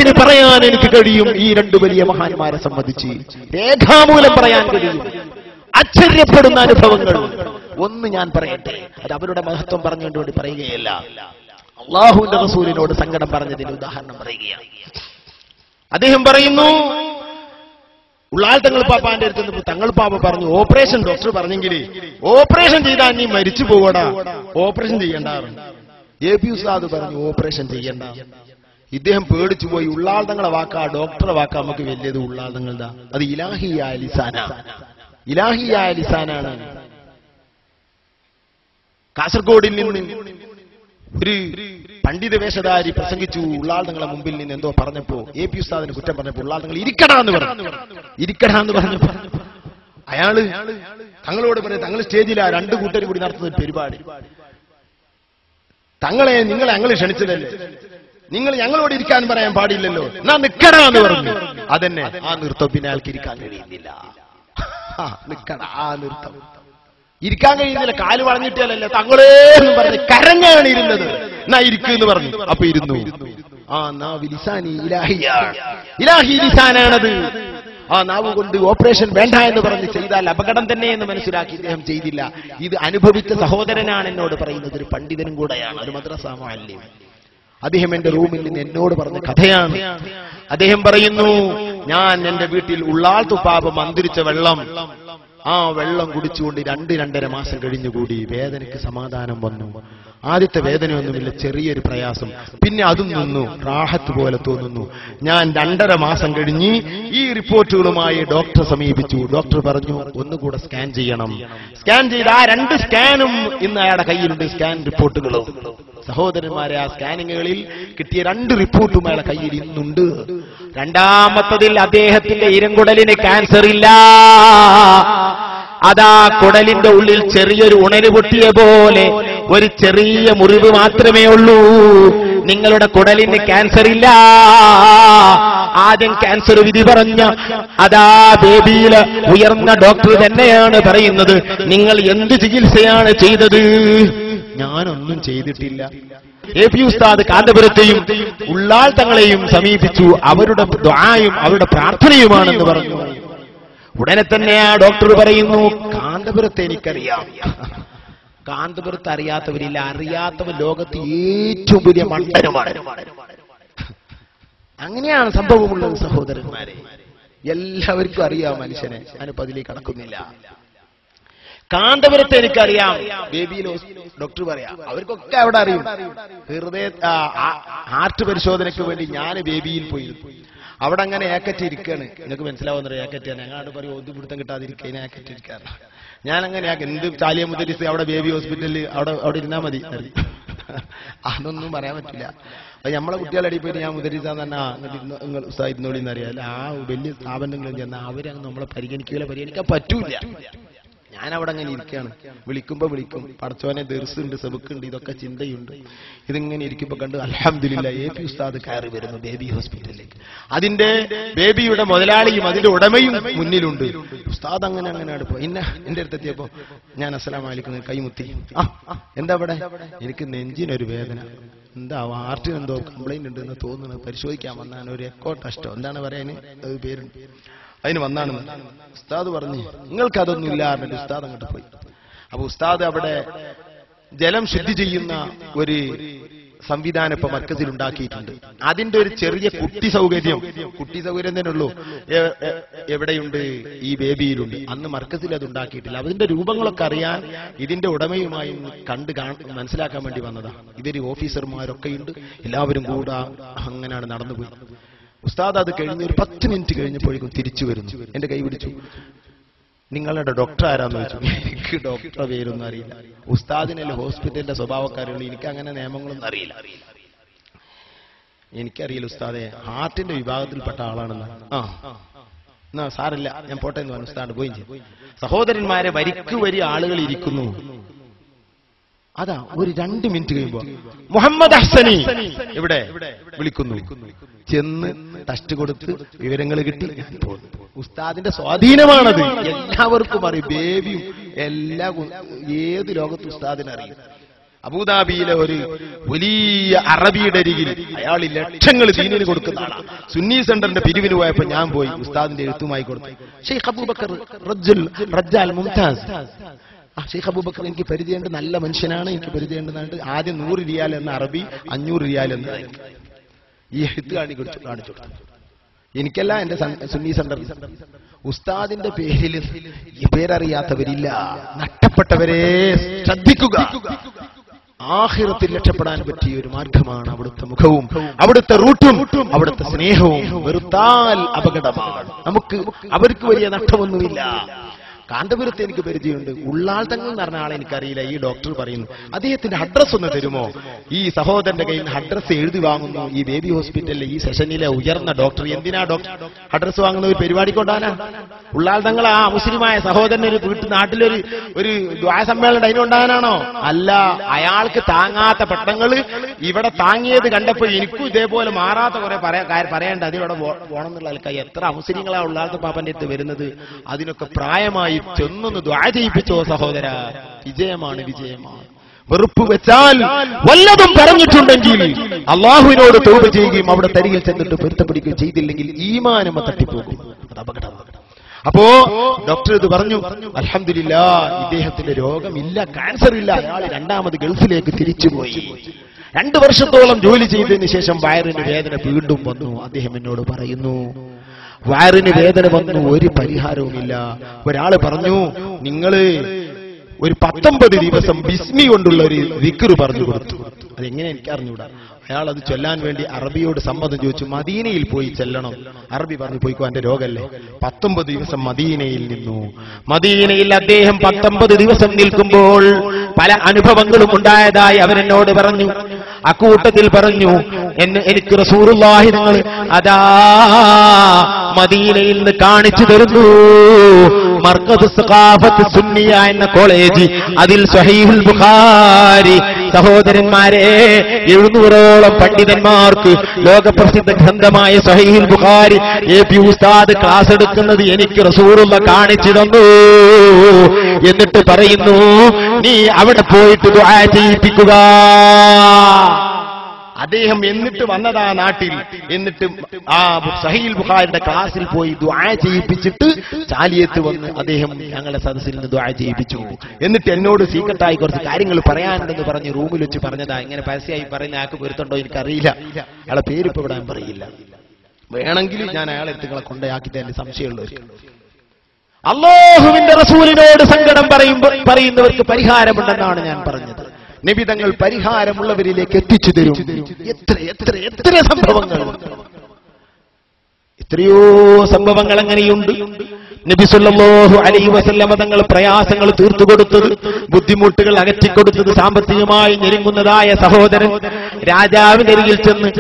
കണക്കിന് പറയാൻ എനിക്ക് കഴിയും ഈ രണ്ടു വലിയ മഹാന്മാരെ സംബന്ധിച്ച്, രേഖാമൂലം പറയാൻ കഴിയും. ആശ്ചര്യപ്പെടുന്ന അനുഭവങ്ങൾ ഒന്ന് ഞാൻ പറയട്ടെ. അത് അവരുടെ മഹത്വം പറഞ്ഞുകൊണ്ട് പറയുകയല്ല, അള്ളാഹുവിന്റെ റസൂലിനോട് സങ്കടം പറഞ്ഞതിന് ഉദാഹരണം പറയുകയാണ്. അദ്ദേഹം പറയുന്നു, ഉള്ളാൾ തങ്ങൾ പാപ്പാന്റെ അടുത്ത് തങ്ങൾ പാപ്പ പറഞ്ഞു, ഓപ്പറേഷൻ ഡോക്ടർ പറഞ്ഞെങ്കിൽ ഓപ്പറേഷൻ ചെയ്താൽ നീ മരിച്ചു പോകടാ, ഓപ്പറേഷൻ ചെയ്യണ്ടാറുണ്ട്. എ.പി. ഉസ്താദ് പറഞ്ഞു ഓപ്പറേഷൻ ചെയ്യണ്ട. ഇദ്ദേഹം പേടിച്ചു പോയി. ഉള്ളാൾ തങ്ങളെ വാക്കാ ഡോക്ടറെ വാക്കാ നമുക്ക് വലിയത് ഉള്ളാൾ തങ്ങളുടെ അത് ഇലാഹിയായ ലിസാനാണ്, ഇലാഹിയായ ലിസാനാണ്. കാസർഗോഡിൽ നിന്ന് ഒരു പണ്ഡിത വേഷധാരി പ്രസംഗിച്ചു. ഉള്ളാൾ തങ്ങളെ മുമ്പിൽ നിന്ന് എന്തോ പറഞ്ഞപ്പോ എ.പി. ഉസ്താദിന് കുറ്റം പറഞ്ഞപ്പോ ഉള്ളാൾ തങ്ങൾ ഇരിക്കടാന്ന് പറഞ്ഞപ്പോ അയാള് തങ്ങളോട് പറഞ്ഞു, തങ്ങൾ സ്റ്റേജിലാ രണ്ടു കൂട്ടരും കൂടി നടത്തുന്ന ഒരു പരിപാടി, നിങ്ങളെ ഞങ്ങൾ ക്ഷണിച്ചതല്ലേ, നിങ്ങൾ ഞങ്ങളോട് ഇരിക്കാൻ പറയാൻ പാടില്ലല്ലോ, എന്നാ നിക്കടാന്ന് പറഞ്ഞു. അതന്നെ ആ നൃത്തം പിന്നെ ആൾക്ക് ഇരിക്കാൻ കഴിയുന്നില്ല. നിക്കട ആ നൃത്തം ഇരിക്കാൻ കഴിയുന്നില്ല, കാല് വളഞ്ഞിട്ടല്ലേ തങ്ങളേ എന്ന് പറഞ്ഞ് കരഞ്ഞാണ് ഇരുന്നത്. എന്നാ ഇരിക്കുന്നു പറഞ്ഞു, അപ്പൊ ഇരുന്നു. ആ നാവ് ലിസാനി ഇലാഹി ലിസാനാണത്. ആ നാവ് കൊണ്ട് ഓപ്പറേഷൻ വേണ്ട എന്ന് പറഞ്ഞ് ചെയ്താൽ അപകടം തന്നെ എന്ന് മനസ്സിലാക്കി ഇദ്ദേഹം ചെയ്തില്ല. ഇത് അനുഭവിച്ച സഹോദരനാണ് എന്നോട് പറയുന്നത്, ഒരു പണ്ഡിതനും കൂടെയാണ്, ഒരു മദ്രസ മുഅല്ലിം. അദ്ദേഹം എന്റെ റൂമിൽ നിന്ന് എന്നോട് പറഞ്ഞ കഥയാണ്. അദ്ദേഹം പറയുന്നു, ഞാൻ എന്റെ വീട്ടിൽ ഉള്ളാൾ തുപ്പാപ മന്ത്രിച്ച വെള്ളം, ആ വെള്ളം കുടിച്ചുകൊണ്ട് 2-2.5 മാസം കഴിഞ്ഞുകൂടി. വേദനയ്ക്ക് സമാധാനം വന്നു. ആദ്യത്തെ വേദനയൊന്നുമില്ല, ചെറിയൊരു പ്രയാസം, പിന്നെ അതും നിന്നു, റാഹത്ത് പോലെ തോന്നുന്നു. ഞാൻ 2.5 മാസം കഴിഞ്ഞ് ഈ റിപ്പോർട്ടുകളുമായി ഡോക്ടറെ സമീപിച്ചു. ഡോക്ടർ പറഞ്ഞു ഒന്നുകൂടെ സ്കാൻ ചെയ്യണം. സ്കാൻ ചെയ്ത് ആ 2 സ്കാനും ഇന്ന് അയാളുടെ കയ്യിലുണ്ട്, സ്കാൻ റിപ്പോർട്ടുകളും. സഹോദരന്മാരെ, ആ സ്കാനിങ്ങുകളിൽ കിട്ടിയ 2 റിപ്പോർട്ടും അയാളുടെ കയ്യിൽ ഇന്നുണ്ട്. രണ്ടാമത്തതിൽ അദ്ദേഹത്തിന്റെ ഇരങ്കുടലിന് ക്യാൻസർ ഇല്ല. അതാ കുടലിന്റെ ഉള്ളിൽ ചെറിയൊരു ഉണര് പൊട്ടിയ പോലെ ഒരു ചെറിയ മുറിവ് മാത്രമേ ഉള്ളൂ. നിങ്ങളുടെ കുടലിന് ക്യാൻസർ ഇല്ല. ആദ്യം ക്യാൻസർ വിധി പറഞ്ഞ അതാ ബേബിയിലെ ഉയർന്ന ഡോക്ടർ തന്നെയാണ് പറയുന്നത്, നിങ്ങൾ എന്ത് ചികിത്സയാണ് ചെയ്തത്? ഞാനൊന്നും ചെയ്തിട്ടില്ല. എ.പി. ഉസ്താദ് കാന്തപുരത്തെയും ഉള്ളാൾ തങ്ങളെയും സമീപിച്ചു. അവരുടെ ദുആയും അവരുടെ പ്രാർത്ഥനയുമാണെന്ന് പറഞ്ഞു. ഉടനെ തന്നെ ആ ഡോക്ടർ പറയുന്നു, കാന്തപുരത്തെ എനിക്കറിയാം. കാന്തപുരത്ത് അറിയാത്തവരില്ല, അറിയാത്തവൻ ലോകത്ത് ഏറ്റവും വലിയ മണ്ടനുമാണ്. അങ്ങനെയാണ് സംഭവമുള്ളത് സഹോദരന്മാരെ. എല്ലാവർക്കും അറിയാം മനുഷ്യനെ, ഞാനിപ്പോ അതിലേക്ക് കടക്കുന്നില്ല. കാന്തപുരത്തെ എനിക്കറിയാം, ബേബിയിൽ ഡോക്ടർ പറയാം, അവർക്കൊക്കെ അവിടെ അറിയും. ഹൃദയ ഹാർട്ട് പരിശോധനയ്ക്ക് വേണ്ടി ഞാൻ ബേബിയിൽ പോയി. അവിടെ അങ്ങനെ ഏക്കറ്റ് ഇരിക്കുകയാണ്. നിങ്ങൾക്ക് മനസ്സിലാവുന്ന ഏക്കറ്റാണ്. ഞങ്ങളോട് പറയും ഒതുപിടുത്തം കിട്ടാതിരിക്കാൻ ഏക്കറ്റ് ഇരിക്കാറ്. ഞാൻ അങ്ങനെ എന്ത് ചാലിയ മുദ്രിസ് അവിടെ ബേബി ഹോസ്പിറ്റലിൽ അവിടെ ഇരുന്നാൽ മതി. അതൊന്നും പറയാൻ പറ്റില്ല. അത് നമ്മളെ കുട്ടികളടി പോയിട്ട് ഞാൻ മുദ്രിസാന്ന് തന്നെ നിങ്ങൾ ഉത്സാഹിക്കുന്നോളിന്ന് അറിയാം. ആ വലിയ സ്ഥാപനങ്ങളിൽ ചെന്നാൽ അവരങ്ങ് നമ്മളെ പരിഗണിക്കാൻ പറ്റൂല. ഞാനവിടെ അങ്ങനെ ഇരിക്കുകയാണ്. വിളിക്കുമ്പോ വിളിക്കും, പടച്ചോനെ ദർസുണ്ട്, സെബുക്കുണ്ട്, ഇതൊക്കെ ചിന്തയുണ്ട്. ഇതിങ്ങനെ ഇരിക്കുമ്പോ കണ്ട് അൽഹംദുലില്ലാഹ് എ.പി. ഉസ്താദ് കയറി വരുന്നു ബേബി ഹോസ്പിറ്റലിലേക്ക്. അതിന്റെ ബേബിയുടെ മുതലാളിയും അതിന്റെ ഉടമയും മുന്നിലുണ്ട്. ഉസ്താദ് അങ്ങനെ പോയി. എന്റെ അടുത്തെത്തിയപ്പോ ഞാൻ അസ്സലാമു അലൈക്കും കൈമുത്തി. എന്താ അവിടെ? എനിക്ക് നെഞ്ചിനൊരു വേദന, എന്താ ഹാർട്ടിന് എന്തോ കംപ്ലൈന്റ് ഉണ്ട് എന്ന് തോന്നുന്നത്, പരിശോധിക്കാൻ വന്നാണ്. ഒരു എക്കോ ടെസ്റ്റോ എന്താണ് പറയാന് അത് പേരുണ്ട്, അതിന് വന്നാണ്. ഉസ്താദ് പറഞ്ഞു നിങ്ങൾക്ക് അതൊന്നും ഇല്ല പറഞ്ഞിട്ട് ഉസ്താദ് അങ്ങോട്ട് പോയി. അപ്പൊ ഉസ്താദ് അവിടെ ജലം ശുദ്ധി ചെയ്യുന്ന ഒരു സംവിധാനം ഇപ്പൊ മർക്കസിൽ ഉണ്ടാക്കിയിട്ടുണ്ട്. അതിന്റെ ഒരു ചെറിയ കുട്ടി സൗകര്യം തന്നെ ഉള്ളൂ. എവിടെയുണ്ട്? ഈ ബേബിയിലുണ്ട്. അന്ന് മർക്കസിൽ അത് ഉണ്ടാക്കിയിട്ടില്ല. അതിന്റെ രൂപങ്ങളൊക്കെ അറിയാൻ ഇതിന്റെ ഉടമയുമായി മനസ്സിലാക്കാൻ വേണ്ടി വന്നതാ. ഇവര് ഓഫീസർമാരൊക്കെയുണ്ട്, എല്ലാവരും കൂടെ അങ്ങനെയാണ് നടന്നുപോയി. ഉസ്താദ് അത് കഴിഞ്ഞ് ഒരു 10 മിനിറ്റ് കഴിഞ്ഞപ്പോഴേക്കും തിരിച്ചു വരുന്നു. എന്റെ കൈ പിടിച്ചു. നിങ്ങളുടെ ഡോക്ടർ ആരാന്ന് ചോദിച്ചു. എനിക്ക് ഡോക്ടറെ പേരൊന്നും അറിയില്ല. ഉസ്താദിനല്ലേ ഹോസ്പിറ്റലിന്റെ സ്വഭാവക്കാരുള്ളൂ, എനിക്ക് അങ്ങനെ നിയമങ്ങളൊന്നും അറിയില്ല. എനിക്കറിയില്ല ഉസ്താദെ, ഹാർട്ടിന്റെ വിഭാഗത്തിൽപ്പെട്ട ആളാണെന്ന്. എന്നാ സാറില്ല, ഞാൻ പോട്ടെ എന്ന് പറഞ്ഞു. ഉസ്താദ് പോയി ചെയ്തു. സഹോദരന്മാരെ, വരിക്ക് വരി ആളുകൾ ഇരിക്കുന്നു. അതാ ഒരു 2 മിനിറ്റ് കഴിയുമ്പോ മുഹമ്മദ് ഹസനി ഇവിടെ വിളിക്കുന്നു. ചെന്ന് ടെസ്റ്റ് കൊടുത്ത് വിവരങ്ങൾ കിട്ടി ഞാൻ പോകുന്നു. ഉസ്താദിന്റെ സ്വാധീനമാണത്. എല്ലാവർക്കും അറിയും, ബേബിയും എല്ലാ ഏത് ലോകത്ത് ഉസ്താദിനറിയും. അബൂദാബിയിലെ ഒരു വലിയ അറബിയുടെ അരികിൽ അയാൾ ലക്ഷങ്ങൾ ദീനിന് കൊടുക്കുന്ന ആളാണ്. സുന്നി സെന്ററിന്റെ പിരിവിന് പോയപ്പോ ഞാൻ പോയി ഉസ്താദിന്റെ എഴുത്തുമായി കൊടുത്തു. ഷെയ്ഖ് അബൂബക്കർ റജ്ജാൽ മുംതാസ്. ഷെയ്ഖ് അബൂബക്കർ എനിക്ക് പരിചയമുണ്ട്, നല്ല മനുഷ്യനാണ്, എനിക്ക് പരിചയമുണ്ടെന്നാണ്. ആദ്യം 100 റിയാൽ എന്ന അറബി, 500 റിയാൽ എന്ന ഈ എഴുത്ത് കാണിച്ചു കൊടുത്തു. എനിക്കല്ല, എന്റെ സുന്നി സെന്റർ. ഉസ്താദിന്റെ പേരിൽ ഈ പേരറിയാത്തവരില്ല. നഷ്ടപ്പെട്ടവരെ ശ്രദ്ധിക്കുക. ആഖിറത്തിൽ രക്ഷപ്പെടാൻ പറ്റിയ ഒരു മാർഗമാണ് അവിടുത്തെ മുഖവും അവിടുത്തെ റൂട്ടും അവിടുത്തെ സ്നേഹവും. വെറുത്താൽ അപകടമാണ്. നമുക്ക് അവർക്ക് വലിയ നഷ്ടമൊന്നുമില്ല. കാന്തപുരത്ത് എനിക്ക് പരിചയമുണ്ട്. ഉള്ളാൾ തങ്ങൾ എന്ന് പറഞ്ഞ ആളെ എനിക്കറിയില്ല. ഈ ഡോക്ടർ പറയുന്നു, അദ്ദേഹത്തിന്റെ അഡ്രസ് ഒന്ന് തരുമോ? ഈ സഹോദരന്റെ കയ്യിൽ നിന്ന് അഡ്രസ് എഴുതി വാങ്ങുന്നു. ഈ ബേബി ഹോസ്പിറ്റലിലെ ഈ സെഷനിലെ ഉയർന്ന ഡോക്ടർ. എന്തിനാ ഡോക്ടർ അഡ്രസ് വാങ്ങുന്ന? ഒരു പരിപാടി കൊണ്ടാനാ? ഉള്ളാൾ തങ്ങൾ ആ മുസ്ലിമായ സഹോദരൻ ഒരു നാട്ടിലൊരു ദ്വാ സമ്മേളനം അതിനുണ്ടാകാനാണോ? അല്ല, അയാൾക്ക് താങ്ങാത്ത പെട്ടങ്ങള് ഇവിടെ താങ്ങിയത് കണ്ടപ്പോൾ എനിക്കും ഇതേപോലെ മാറാത്ത കുറെ പറയേണ്ട, അതിലൂടെ പോകണം എന്നുള്ള ആൾക്കാർ എത്ര മുസ്ലിങ്ങളാ ഉള്ളാളത്തെ പാപ്പന്റെ അടുത്ത് വരുന്നത്. അതിനൊക്കെ പ്രായമായി ചെന്നൊന്ന് ദ്വാ ചെയ്യിപ്പിച്ചോ സഹോദര. വിജയമാണ്. വെറുപ്പ് വെച്ചാൽ വല്ലതും പറഞ്ഞിട്ടുണ്ടെങ്കിൽ അള്ളാഹുവിനോട് തൗബ ചെയ്യുകയും അവിടെ തരികിൽ ചെന്നിട്ട് പൊരുത്തപ്പെടുകയും ചെയ്തില്ലെങ്കിൽ ഈമാനം തട്ടിപ്പോകും. അത് അപകടമാണ്. അപ്പോ ഡോക്ടർ ഇത് പറഞ്ഞു, അൽഹംദുലില്ലാഹ് ഇദ്ദേഹത്തിന്റെ രോഗമില്ല, ക്യാൻസർ ഇല്ല. അയാൾ രണ്ടാമത് ഗൾഫിലേക്ക് തിരിച്ചുപോയി. 2 വർഷത്തോളം ജോലി ചെയ്തതിന് ശേഷം വയറിന് വേദന വീണ്ടും വന്നു. അദ്ദേഹം എന്നോട് പറയുന്നു, വയറിന് വേദന വന്നു, ഒരു പരിഹാരവുമില്ല. ഒരാള് പറഞ്ഞു, നിങ്ങള് ഒരു 19 ദിവസം ബിസ്മി കൊണ്ടുള്ള ഒരു ദിക്റ് പറഞ്ഞു കൊടുത്തു. അതെങ്ങനെ എനിക്ക് അറിഞ്ഞൂടാ. അയാൾ അത് ചൊല്ലാൻ വേണ്ടി അറബിയോട് സമ്മതം ചോദിച്ചു. മദീനയിൽ പോയി ചെല്ലണം. അറബി പറഞ്ഞു, പോയിക്കോ, എന്റെ രോഗല്ലേ. 19 ദിവസം മദീനയിൽ നിന്നു. മദീനയിൽ അദ്ദേഹം 19 ദിവസം നിൽക്കുമ്പോൾ പല അനുഭവങ്ങളും ഉണ്ടായതായി അവരെന്നോട് പറഞ്ഞു. അക്കൂട്ടത്തിൽ പറഞ്ഞു, എനിക്ക് റസൂലുള്ളാഹി തങ്ങൾ അതാ മദീനയിൽ നിന്ന് കാണിച്ചു തരുന്നു. മർക്കദ് സഖാഫത്ത് സുന്നിയ എന്ന കോളേജ്, അതിൽ സ്വഹീഹുൽ ബുഖാരി. സഹോദരന്മാരെ, 700ഓളം പണ്ഡിതന്മാർക്ക് ലോകപ്രസിദ്ധ ഗ്രന്ഥമായ സ്വഹീഹുൽ ബുഖാരി AP ഉസ്താദ് ക്ലാസ് എടുക്കുന്നത് എനിക്ക് റസൂലുള്ള കാണിച്ചു തന്നു. എന്നിട്ട് പറയുന്നു, നീ അവിടെ പോയിട്ട് ദുആ ചെയ്യിപ്പിക്കുക. അദ്ദേഹം എന്നിട്ട് വന്നതാ നാട്ടിൽ. എന്നിട്ട് ആ സഹീഹുൽ ബുഖാരിയുടെ ക്ലാസ്സിൽ പോയി ദുആ ചെയ്യിപ്പിച്ചിട്ട് ചാലിയത്ത് വന്ന് അദ്ദേഹം ഞങ്ങളുടെ സദസ്സിൽ നിന്ന് ദുആ ചെയ്യിപ്പിച്ചു. എന്നിട്ട് എന്നോട് സീക്രട്ടായി കുറച്ച് കാര്യങ്ങൾ പറയാനുണ്ടെന്ന് പറഞ്ഞ് റൂമിൽ വെച്ച് പറഞ്ഞതാ. ഇങ്ങനെ പരസ്യമായി പറയുന്ന ആൾക്ക് പൊരുത്തുണ്ടോ എനിക്കറിയില്ല. അയാളെ പേര് ഇപ്പൊ വിടാൻ പറയില്ല. വേണമെങ്കിൽ ഞാൻ അയാളെ നിങ്ങളെ കൊണ്ടയാക്കിയിട്ട് എന്റെ സംശയമുള്ളവർ. അല്ലാഹുവിന്റെ റസൂലിനോട് സങ്കടം പറയുന്നവർക്ക് പരിഹാരമുണ്ടെന്നാണ് ഞാൻ പറഞ്ഞത്. നബി തങ്ങൾ പരിഹാരമുള്ളവരിലേക്ക് എത്തിച്ചു തരും. എത്ര സംഭവങ്ങൾ, എത്രയോ സംഭവങ്ങൾ അങ്ങനെയുണ്ട്. നബി സല്ലല്ലാഹു അലൈഹി വസല്ലമ തങ്ങൾ പ്രയാസങ്ങൾ തീർത്തുകൊടുത്തത്, ബുദ്ധിമുട്ടുകൾ അകറ്റിക്കൊടുത്തത്, സാമ്പത്തികമായി ഞെരുങ്ങുന്നതായ സഹോദരൻ രാജാവിനരികിൽ ചെന്ന്